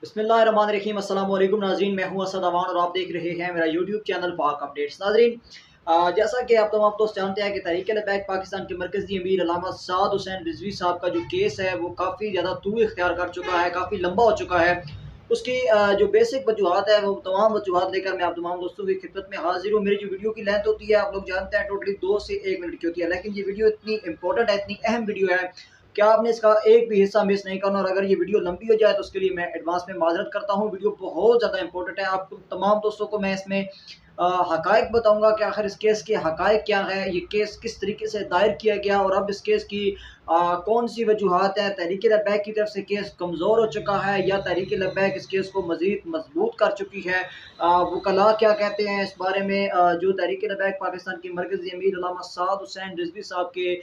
बिस्मिल्लाहिर्रहमानिर्रहीम अस्सलाम वालेकुम नाज़रीन, मैं हूं असद अवान और आप देख रहे हैं मेरा यूट्यूब चैनल पाक अपडेट्स। नाज़रीन, जैसा कि आप तमाम दोस्त जानते हैं कि तहरीक-ए-लबैक पाकिस्तान के मरकज़ी अमीर अल्लामा साद हुसैन रिजवी साहब का जो केस है वो काफ़ी ज़्यादा तूल इख्तियार कर चुका है, काफ़ी लंबा हो चुका है। उसकी जो बेसिक वजूहात है वो तमाम वजूहात लेकर मैं आप तमाम दोस्तों की खिदमत में हाजिर हूँ। मेरी जो वीडियो की लेंथ होती है आप लोग जानते हैं टोटली 2 से 1 मिनट की होती है, लेकिन ये वीडियो इतनी इंपॉर्टेंट है, इतनी अहम वीडियो है कि आपने इसका एक भी हिस्सा मिस नहीं करना। और अगर ये वीडियो लंबी हो जाए तो उसके लिए मैं एडवांस में माजरत करता हूँ। वीडियो बहुत ज़्यादा इंपॉर्टेंट है। आप तमाम दोस्तों को मैं इसमें हकायक बताऊंगा कि आखिर इस केस के हकायक क्या है, ये केस किस तरीके से दायर किया गया और अब इस केस की कौन सी वजूहात है। तहरीक लब्बैक की तरफ से केस कमज़ोर हो चुका है या तहरीक लब्बैक इस केस को मज़ीद मजबूत कर चुकी है। वकला क्या कहते हैं इस बारे में। जो तहरीक लब्बैक पाकिस्तान के मरकज़ी अमीर अल्लामा साद हुसैन रिजवी साहब के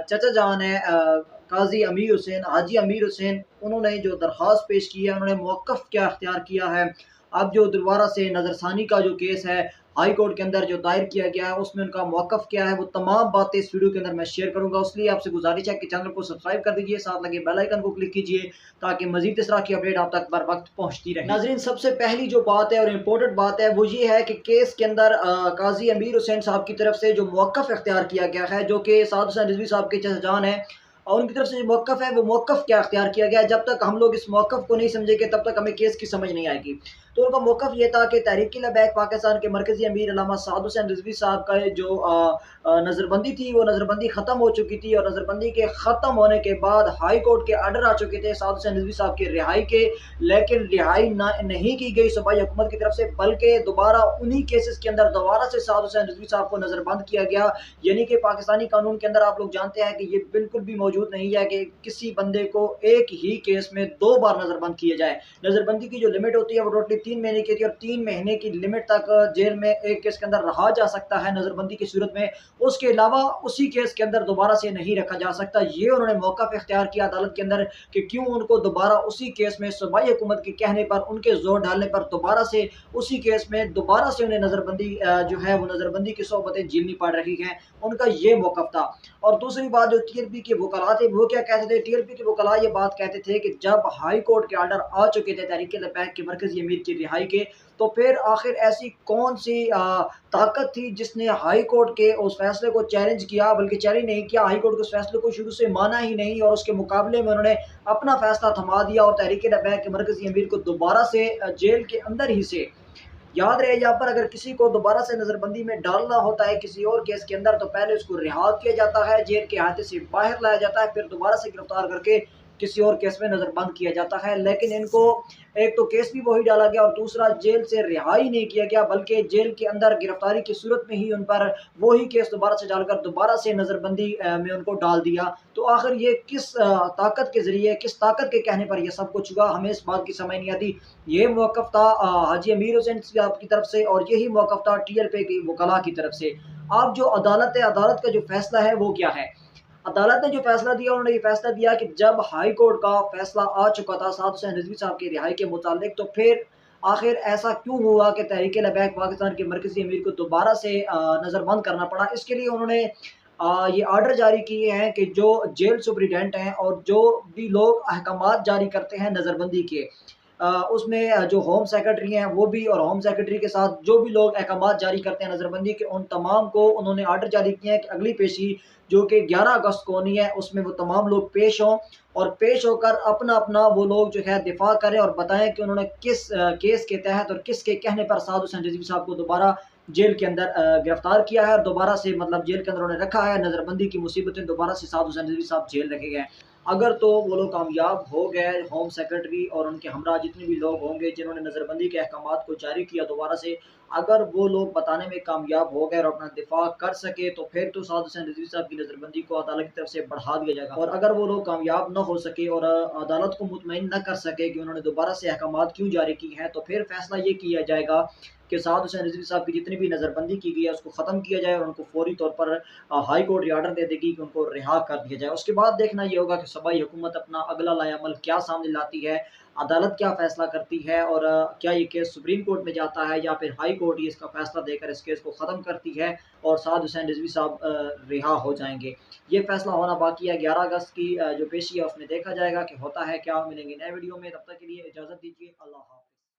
चचा जान है काजी अमीर हुसैन, हाजी अमीर हुसैन, उन्होंने जो दरख्वास्त पेश की है, उन्होंने मौक़िफ़ क्या अख्तियार किया है। अब जो दोबारा से नज़रसानी का जो केस है हाई कोर्ट के अंदर जो दायर किया गया है उसमें उनका मौक़िफ़ क्या है, वो तमाम बातें इस वीडियो के अंदर मैं शेयर करूँगा। इसलिए आपसे गुजारिश है कि चैनल को सब्सक्राइब कर दीजिए, साथ लगे बेल आइकन को क्लिक कीजिए ताकि मज़ीद इस तरह की अपडेट आप तक बर वक्त पहुँचती रहे। नाज़रीन, सबसे पहली जो बात है और इम्पोर्टेंट बात है वो ये है कि केस के अंदर काजी अमीर हुसैन साहब की तरफ से जो मौक़िफ़ इख्तियार किया गया है, जो कि साद हुसैन रिजवी साहब के चचा जान है, और उनकी तरफ से जो मौक़िफ़ है वो मौक़िफ़ क्या अख्तियार किया गया है। जब तक हम लोग इस मौक़िफ़ को नहीं समझेंगे तब तक हमें केस की समझ नहीं आएगी। तो उनका मौक़िफ़ ये था कि तहरीक-ए-लबैक पाकिस्तान के मरकज़ी अमीर अल्लामा साद हुसैन रिजवी साहब का जो नज़रबंदी थी वो नज़रबंदी ख़त्म हो चुकी थी और नज़रबंदी के ख़त्म होने के बाद हाई कोर्ट के आर्डर आ चुके थे साद हुसैन रिजवी साहब की रिहाई के, लेकिन रिहाई नहीं की गई सूबाई हुकूमत की तरफ से, बल्कि दोबारा उन्हीं केसेस के अंदर दोबारा से साद हुसैन रिजवी साहब को नज़रबंद किया गया। यानी कि पाकिस्तानी कानून के अंदर आप लोग जानते हैं कि ये बिल्कुल भी मौजूद नहीं है कि किसी बंदे को एक ही केस में 2 बार नज़रबंद किया जाए। नज़रबंदी की जो लिमिट होती है वो टोटली 3 महीने की थी और 3 महीने की लिमिट तक जेल में एक केस के अंदर रहा जा सकता है नज़रबंदी की सूरत में। उसके अलावा उसी केस के अंदर दोबारा से नहीं रखा जा सकता। ये उन्होंने मौक़िफ़ इख्तियार किया अदालत के अंदर कि क्यों उनको दोबारा उसी केस में सूबाई हुकूमत के कहने पर, उनके ज़ोर डालने पर दोबारा से उसी केस में दोबारा से उन्हें नज़रबंदी जो है वो नज़रबंदी की सोबतें झेलनी पड़ रही हैं। उनका ये मौक़िफ़ था। और दूसरी बात, जो टीएलपी के वकला थे वो क्या कहते थे, टीएलपी के वकला ये बात कहते थे कि जब हाई कोर्ट के आर्डर आ चुके थे तहरीक लब्बैक के मरकज़ी अमीर की रिहाई के, तो फिर आखिर ऐसी कौन सी ताकत थी जिसने हाई कोर्ट के उस फैसले को चैलेंज किया, बल्कि चैलेंज नहीं किया, हाई कोर्ट के उस फैसले को शुरू से माना ही नहीं और उसके मुकाबले में उन्होंने अपना फैसला थमा दिया और तहरीक लब्बैक के मरकज़ी अमीर को दोबारा से जेल के अंदर ही से, याद रहे यहाँ पर, अगर किसी को दोबारा से नज़रबंदी में डालना होता है किसी और केस के अंदर तो पहले उसको रिहा किया जाता है, जेल के अहाते से बाहर लाया जाता है, फिर दोबारा से गिरफ्तार करके किसी और केस में नज़रबंद किया जाता है। लेकिन इनको एक तो केस भी वही डाला गया और दूसरा जेल से रिहाई नहीं किया गया, बल्कि जेल के अंदर गिरफ्तारी की सूरत में ही उन पर वही केस दोबारा से डालकर दोबारा से नज़रबंदी में उनको डाल दिया। तो आखिर ये किस ताकत के ज़रिए, किस ताकत के कहने पर यह सब कुछ हुआ, हमें इस बात की समझ नहीं आती। ये मौक़िफ़ था हाजी अमीर हुसैन साहब की तरफ से और यही मौक़िफ़ था टीएलपी की वकला की तरफ से। अब जो अदालत है, अदालत का जो फ़ैसला है वो क्या है? अदालत ने जो फ़ैसला दिया, उन्होंने ये फ़ैसला दिया कि जब हाई कोर्ट का फ़ैसला आ चुका था साद हुसैन रिजवी साहब की रिहाई के मुतालिक, तो फिर आखिर ऐसा क्यों हुआ कि तहरीक लब्बैक पाकिस्तान के मरकज़ी अमीर को दोबारा से नज़रबंद करना पड़ा। इसके लिए उन्होंने ये आर्डर जारी किए हैं कि जो जेल सुपरिटेंडेंट हैं और जो भी लोग अहकामात जारी करते हैं नज़रबंदी के, उसमें जो होम सेक्रेटरी हैं वो भी, और होम सेक्रेटरी के साथ जो भी लोग अहकामात जारी करते हैं नज़रबंदी के, उन तमाम को उन्होंने आर्डर जारी किए हैं कि अगली पेशी जो कि 11 अगस्त को होनी है उसमें वो तमाम लोग पेश हों और पेश होकर अपना-अपना वो लोग जो है दिफ़ा करें और बताएँ कि उन्होंने किस केस के तहत और किसके कहने पर साद हुसैन रिज़वी साहब को दोबारा जेल के अंदर गिरफ्तार किया है और दोबारा से मतलब जेल के अंदर उन्हें रखा है। नज़रबंदी की मुसीबतें दोबारा से साद हुसैन रिज़वी साहब जेल रखे गए हैं। अगर तो वो लोग कामयाब हो गए, होम सेक्रेटरी और उनके हमरा जितने भी लोग होंगे जिन्होंने नज़रबंदी के अहकामात को जारी किया दोबारा से, अगर वो लोग बताने में कामयाब हो गए और अपना दिफ़ा कर सके तो फिर तो साद हुसैन रिज़वी साहब की नज़रबंदी को अदालत की तरफ से बढ़ा दिया जाएगा। और अगर वो लोग कामयाब ना हो सके और अदालत को मुतमईन ना कर सके कि उन्होंने दोबारा से अहकामात क्यों जारी किए हैं, तो फिर फैसला ये किया जाएगा कि साद हुसैन रिज़वी साहब की जितनी भी नज़रबंदी की गई है उसको ख़त्म किया जाए और उनको फ़ौरी तौर पर हाई कोर्ट ये आर्डर दे देगी कि उनको रिहा कर दिया जाए। उसके बाद देखना ये होगा कि सूबाई हुकूमत अपना अगला लाएअमल क्या सामने लाती है। अदालत क्या फ़ैसला करती है और क्या ये केस सुप्रीम कोर्ट में जाता है या फिर हाई कोर्ट ही इसका फ़ैसला देकर इस केस को ख़त्म करती है और साद हुसैन रिज़वी साहब रिहा हो जाएँगे। ये फ़ैसला होना बाकी है। 11 अगस्त की जो पेशी है उसमें देखा जाएगा कि होता है क्या। मिलेंगे नए वीडियो में, तब तक के लिए इजाज़त दीजिए। अल्लाह हाफ़िज़।